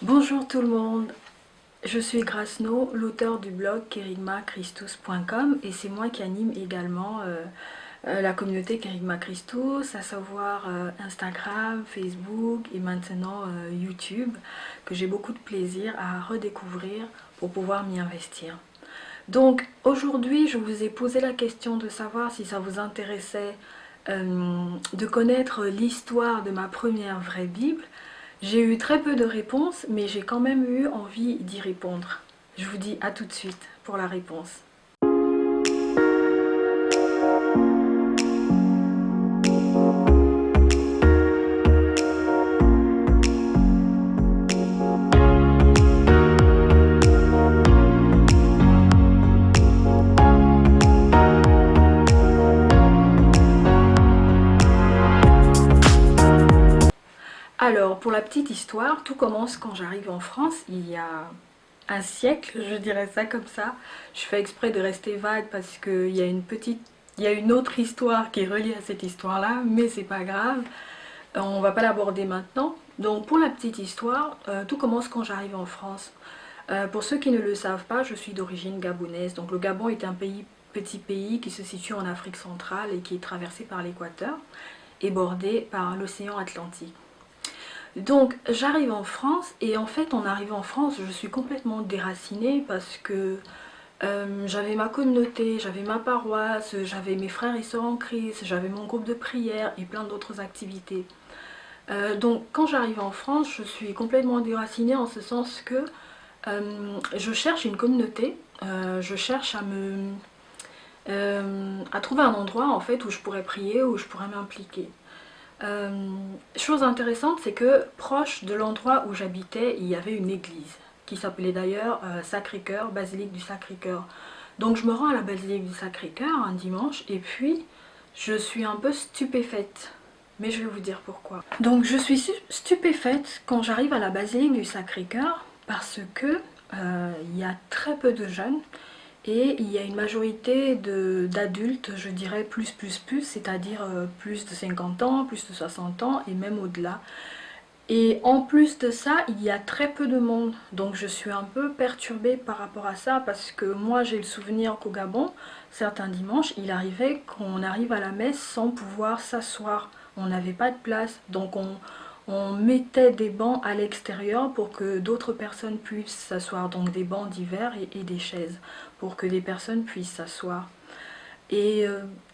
Bonjour tout le monde, je suis Graceno, l'auteur du blog kerygmachristus.com et c'est moi qui anime également la communauté Kerygma Christus, à savoir Instagram, Facebook et maintenant YouTube, que j'ai beaucoup de plaisir à redécouvrir pour pouvoir m'y investir. Donc aujourd'hui je vous ai posé la question de savoir si ça vous intéressait de connaître l'histoire de ma première vraie Bible. J'ai eu très peu de réponses, mais j'ai quand même eu envie d'y répondre. Je vous dis à tout de suite pour la réponse. Alors, pour la petite histoire, tout commence quand j'arrive en France, il y a un siècle, je dirais ça comme ça. Je fais exprès de rester vague parce qu'il y a il y a une autre histoire qui est reliée à cette histoire-là, mais c'est pas grave. On va pas l'aborder maintenant. Donc, pour la petite histoire, tout commence quand j'arrive en France. Pour ceux qui ne le savent pas, je suis d'origine gabonaise. Donc, le Gabon est un petit pays qui se situe en Afrique centrale et qui est traversé par l'équateur et bordé par l'océan Atlantique. Donc j'arrive en France et en fait en arrivant en France je suis complètement déracinée parce que j'avais ma communauté, j'avais ma paroisse, j'avais mes frères et sœurs en Christ, j'avais mon groupe de prière et plein d'autres activités. Donc quand j'arrive en France je suis complètement déracinée en ce sens que je cherche une communauté, je cherche à trouver un endroit en fait où je pourrais prier, où je pourrais m'impliquer. Chose intéressante, c'est que proche de l'endroit où j'habitais, il y avait une église qui s'appelait d'ailleurs Sacré-Cœur, Basilique du Sacré-Cœur. Donc je me rends à la Basilique du Sacré-Cœur un dimanche et puis je suis un peu stupéfaite. Mais je vais vous dire pourquoi. Donc je suis stupéfaite quand j'arrive à la Basilique du Sacré-Cœur parce que il y a très peu de jeunes. Et il y a une majorité d'adultes, je dirais plus, c'est-à-dire plus de 50 ans, plus de 60 ans et même au-delà. Et en plus de ça, il y a très peu de monde. Donc je suis un peu perturbée par rapport à ça parce que moi j'ai le souvenir qu'au Gabon, certains dimanches, il arrivait qu'on arrive à la messe sans pouvoir s'asseoir. On n'avait pas de place. Donc on mettait des bancs à l'extérieur pour que d'autres personnes puissent s'asseoir. Donc des bancs divers et des chaises pour que des personnes puissent s'asseoir. Et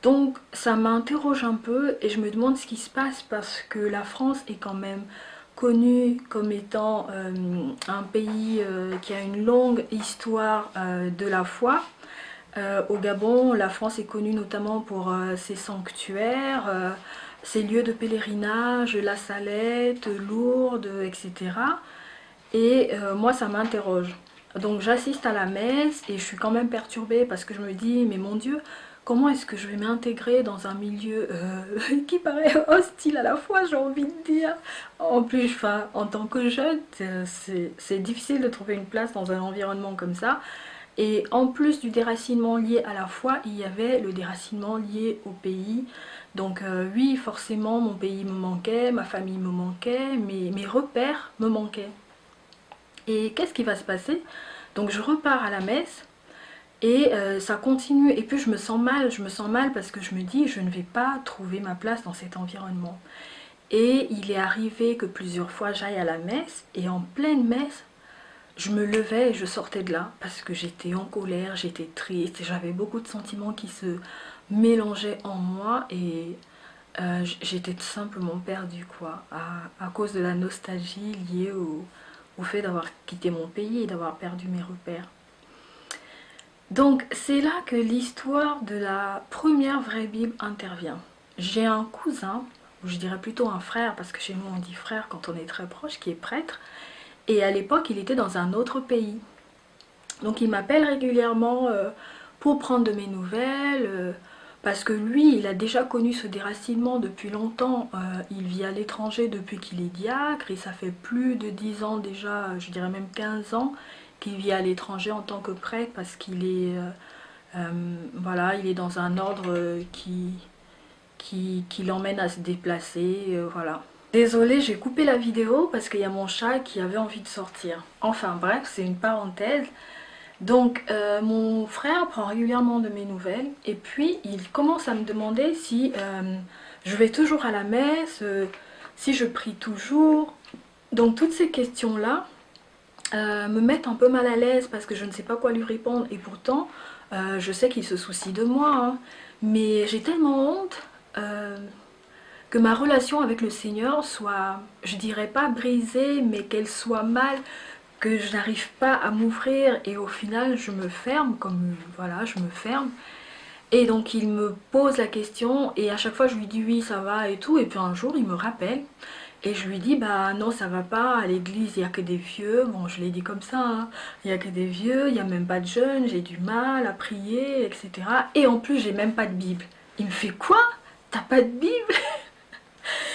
donc ça m'interroge un peu et je me demande ce qui se passe parce que la France est quand même connue comme étant un pays qui a une longue histoire de la foi. Au Gabon, la France est connue notamment pour ses sanctuaires, ses lieux de pèlerinage, la Salette, Lourdes, etc. Et moi ça m'interroge. Donc j'assiste à la messe et je suis quand même perturbée parce que je me dis mais mon Dieu, comment est-ce que je vais m'intégrer dans un milieu qui paraît hostile à la fois, j'ai envie de dire. En plus, enfin, en tant que jeune, c'est difficile de trouver une place dans un environnement comme ça. Et en plus du déracinement lié à la foi, il y avait le déracinement lié au pays. Donc oui, forcément, mon pays me manquait, ma famille me manquait, mes repères me manquaient. Et qu'est-ce qui va se passer? Donc je repars à la messe et ça continue. Et puis je me sens mal parce que je me dis je ne vais pas trouver ma place dans cet environnement. Et il est arrivé que plusieurs fois j'aille à la messe et en pleine messe, je me levais et je sortais de là parce que j'étais en colère, j'étais triste, j'avais beaucoup de sentiments qui se mélangeaient en moi et j'étais tout simplement perdue quoi, à cause de la nostalgie liée au fait d'avoir quitté mon pays et d'avoir perdu mes repères. Donc c'est là que l'histoire de la première vraie Bible intervient. J'ai un cousin, ou je dirais plutôt un frère, parce que chez nous on dit frère quand on est très proche, qui est prêtre, et à l'époque il était dans un autre pays. Donc il m'appelle régulièrement pour prendre de mes nouvelles, parce que lui il a déjà connu ce déracinement depuis longtemps. Il vit à l'étranger depuis qu'il est diacre et ça fait plus de 10 ans déjà, je dirais même 15 ans qu'il vit à l'étranger en tant que prêtre parce qu'il est, voilà, il est dans un ordre qui l'emmène à se déplacer, voilà. Désolée, j'ai coupé la vidéo parce qu'il y a mon chat qui avait envie de sortir. Enfin bref, c'est une parenthèse. Donc mon frère prend régulièrement de mes nouvelles et puis il commence à me demander si je vais toujours à la messe, si je prie toujours. Donc toutes ces questions-là me mettent un peu mal à l'aise parce que je ne sais pas quoi lui répondre et pourtant je sais qu'il se soucie de moi, hein. Mais j'ai tellement honte que ma relation avec le Seigneur soit, je dirais pas brisée, mais qu'elle soit mal, que je n'arrive pas à m'ouvrir et au final je me ferme, comme voilà, je me ferme. Et donc il me pose la question et à chaque fois je lui dis oui ça va et tout, et puis un jour il me rappelle et je lui dis bah non ça va pas, à l'église il y a que des vieux, bon je l'ai dit comme ça, hein. Il y a que des vieux, il y a même pas de jeunes, j'ai du mal à prier, etc. Et en plus j'ai même pas de Bible. Il me fait quoi? T'as pas de Bible?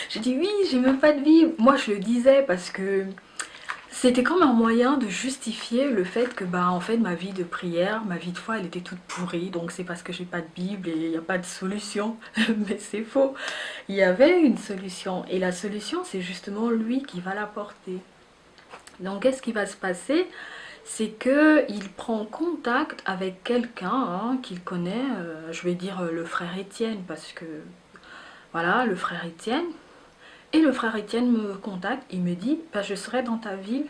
J'ai dit oui, j'ai même pas de Bible. Moi je le disais parce que c'était comme un moyen de justifier le fait que bah en fait ma vie de prière, ma vie de foi elle était toute pourrie, donc c'est parce que j'ai pas de Bible et il n'y a pas de solution. Mais c'est faux, il y avait une solution et la solution c'est justement lui qui va l'apporter. Donc qu'est-ce qui va se passer? C'est que il prend contact avec quelqu'un hein, qu'il connaît, je vais dire le frère Étienne parce que voilà le frère Étienne. Et le frère Étienne me contacte, il me dit bah, je serai dans ta ville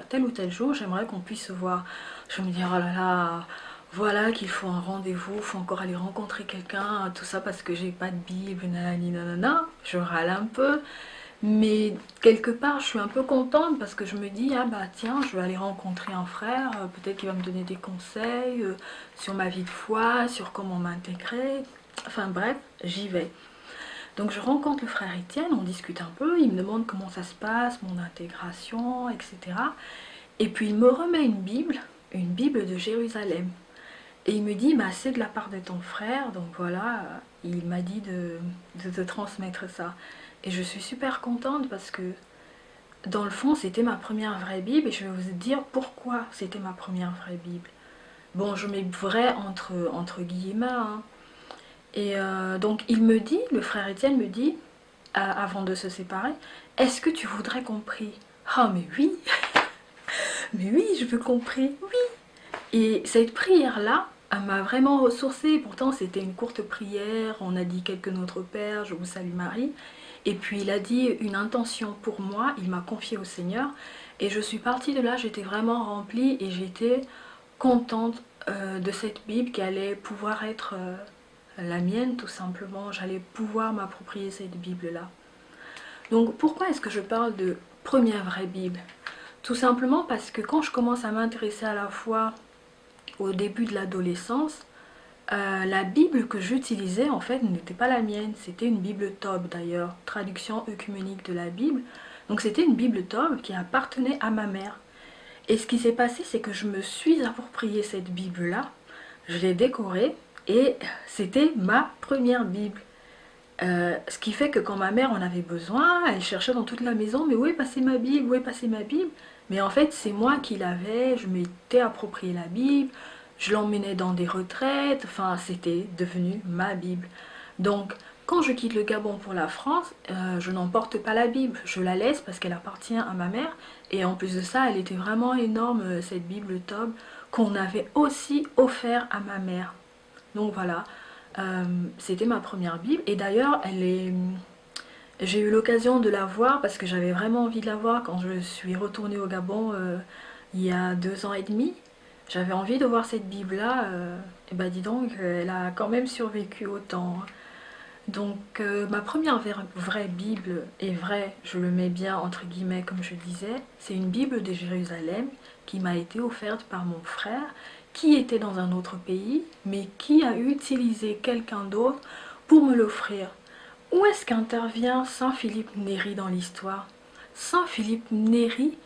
tel ou tel jour, j'aimerais qu'on puisse se voir. Je me dis oh là là, voilà qu'il faut un rendez-vous, il faut encore aller rencontrer quelqu'un, tout ça parce que j'ai pas de Bible, nanani nanana. Je râle un peu, mais quelque part je suis un peu contente parce que je me dis ah bah tiens, je vais aller rencontrer un frère, peut-être qu'il va me donner des conseils sur ma vie de foi, sur comment m'intégrer. Enfin bref, j'y vais. Donc je rencontre le frère Étienne, on discute un peu, il me demande comment ça se passe, mon intégration, etc. Et puis il me remet une Bible de Jérusalem. Et il me dit, bah, c'est de la part de ton frère, donc voilà, il m'a dit de te transmettre ça. Et je suis super contente parce que dans le fond, c'était ma première vraie Bible et je vais vous dire pourquoi c'était ma première vraie Bible. Bon, je mets vrai entre guillemets, hein. Et donc il me dit, le frère Étienne me dit, avant de se séparer, est-ce que tu voudrais qu'on prie? Ah mais oui, mais oui, je veux qu'on prie, oui. Et cette prière-là, elle m'a vraiment ressourcée. Pourtant c'était une courte prière, on a dit quelques Notre Père, je vous salue Marie. Et puis il a dit une intention pour moi, il m'a confié au Seigneur. Et je suis partie de là, j'étais vraiment remplie et j'étais contente de cette Bible qui allait pouvoir être la mienne tout simplement. J'allais pouvoir m'approprier cette Bible-là. Donc pourquoi est-ce que je parle de première vraie Bible? Tout simplement parce que quand je commence à m'intéresser à la foi au début de l'adolescence, la Bible que j'utilisais en fait n'était pas la mienne. C'était une Bible Tob d'ailleurs, traduction œcuménique de la Bible. Donc c'était une Bible Tob qui appartenait à ma mère. Et ce qui s'est passé, c'est que je me suis approprié cette Bible-là, je l'ai décorée et c'était ma première Bible. Ce qui fait que quand ma mère en avait besoin, elle cherchait dans toute la maison, mais où est passée ma Bible, où est passée ma Bible? Mais en fait, c'est moi qui l'avais, je m'étais approprié la Bible, je l'emmenais dans des retraites, enfin, c'était devenu ma Bible. Donc, quand je quitte le Gabon pour la France, je n'emporte pas la Bible, je la laisse parce qu'elle appartient à ma mère. Et en plus de ça, elle était vraiment énorme, cette Bible Tob, qu'on avait aussi offert à ma mère. Donc voilà, c'était ma première Bible et d'ailleurs j'ai eu l'occasion de la voir parce que j'avais vraiment envie de la voir quand je suis retournée au Gabon il y a 2 ans et demi. J'avais envie de voir cette Bible là, et bah dis donc, elle a quand même survécu autant. Donc ma première vraie Bible est vraie, je le mets bien entre guillemets comme je disais, c'est une Bible de Jérusalem qui m'a été offerte par mon frère qui était dans un autre pays mais qui a utilisé quelqu'un d'autre pour me l'offrir. Où est-ce qu'intervient Saint Philippe Néri dans l'histoire? Saint Philippe Néri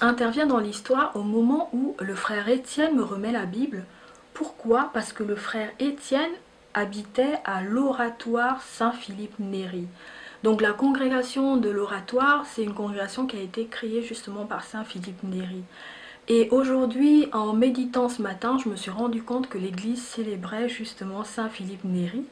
intervient dans l'histoire au moment où le frère Étienne me remet la Bible. Pourquoi? Parce que le frère Étienne habitait à l'oratoire Saint-Philippe Néri. Donc la congrégation de l'oratoire, c'est une congrégation qui a été créée justement par Saint-Philippe Néri. Et aujourd'hui, en méditant ce matin, je me suis rendu compte que l'église célébrait justement Saint-Philippe Néri.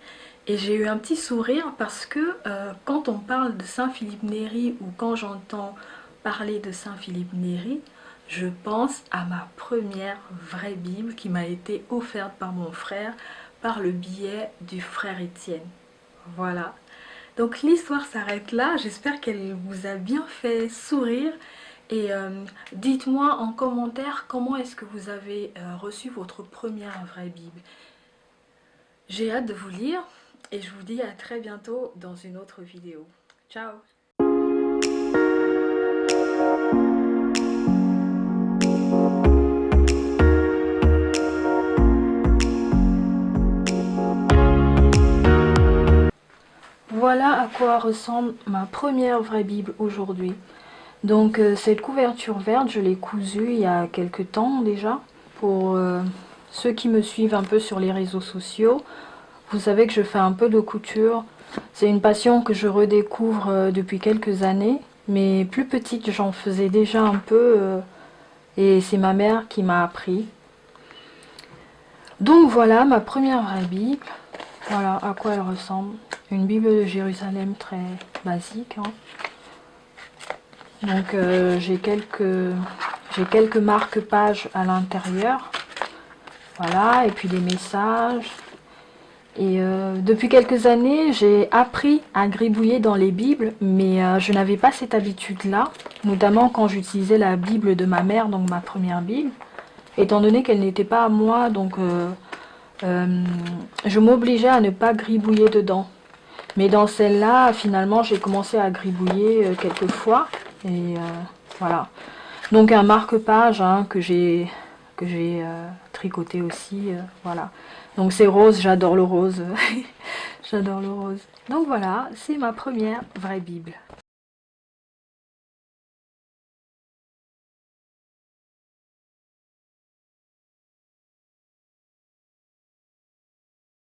Et j'ai eu un petit sourire parce que quand on parle de Saint Philippe Néri ou quand j'entends parler de Saint Philippe Néri, je pense à ma première vraie Bible qui m'a été offerte par mon frère par le biais du frère Étienne. Voilà. Donc l'histoire s'arrête là, j'espère qu'elle vous a bien fait sourire et dites-moi en commentaire comment est-ce que vous avez reçu votre première vraie Bible. J'ai hâte de vous lire et je vous dis à très bientôt dans une autre vidéo. Ciao! Voilà à quoi ressemble ma première vraie Bible aujourd'hui. Donc cette couverture verte, je l'ai cousue il y a quelques temps déjà. Pour ceux qui me suivent un peu sur les réseaux sociaux, vous savez que je fais un peu de couture. C'est une passion que je redécouvre depuis quelques années. Mais plus petite, j'en faisais déjà un peu et c'est ma mère qui m'a appris. Donc voilà ma première vraie Bible. Voilà à quoi elle ressemble. Une Bible de Jérusalem très basique. Hein. Donc j'ai quelques marque-pages à l'intérieur. Voilà, et puis des messages. Et depuis quelques années, j'ai appris à gribouiller dans les Bibles, mais je n'avais pas cette habitude-là, notamment quand j'utilisais la Bible de ma mère, donc ma première Bible, étant donné qu'elle n'était pas à moi, donc je m'obligeais à ne pas gribouiller dedans. Mais dans celle-là, finalement, j'ai commencé à gribouiller quelques fois, et voilà. Donc un marque-page hein, que j'ai tricoté aussi, voilà. Donc c'est rose, j'adore le rose. J'adore le rose. Donc voilà, c'est ma première vraie Bible.